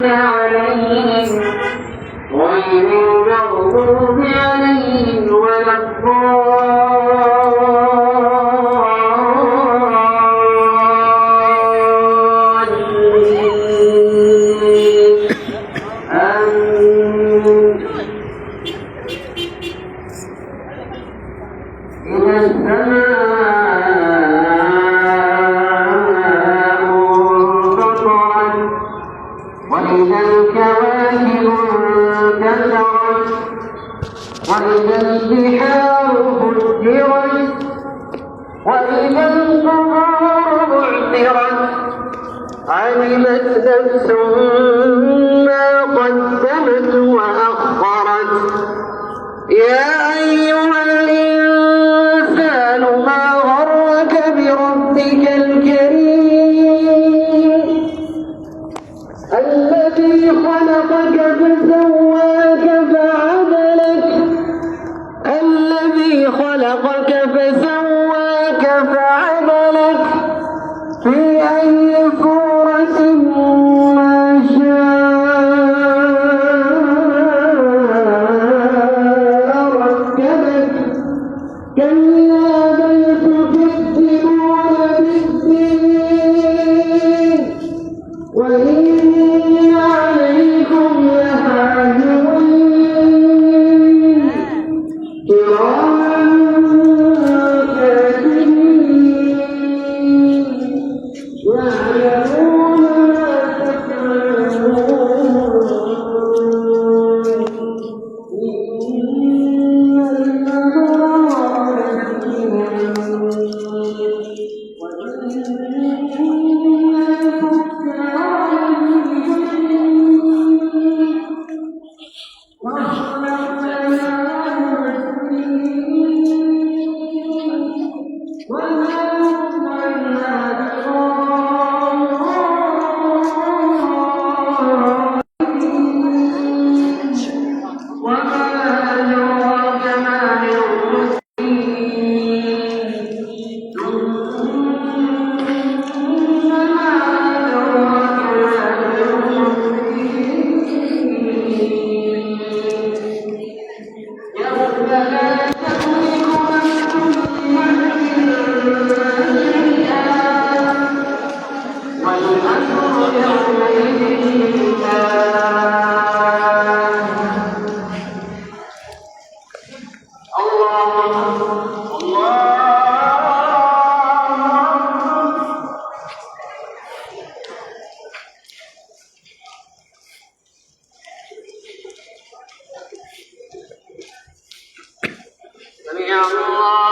عليهم غير المغضوب عليهم ولا الضالين آمين. إذا السماء انفطرت وإذا الكواكب انتثرت وإذا البحار فجرت وإذا القبور بعثرت علمت نفس ما قدمت وأخرت يا أيها الإنسان ما غرك بربك الكريم الذي خلقك فسواك فعدلك الذي خلقك فسواك فعدلك في أي صورة ما شاء ركبك كلا بل تكذبون بالدين وإن عليكم لحافظين كراما كاتبين يعلمون ما تفعلون إن الأبرار لفي سمع الله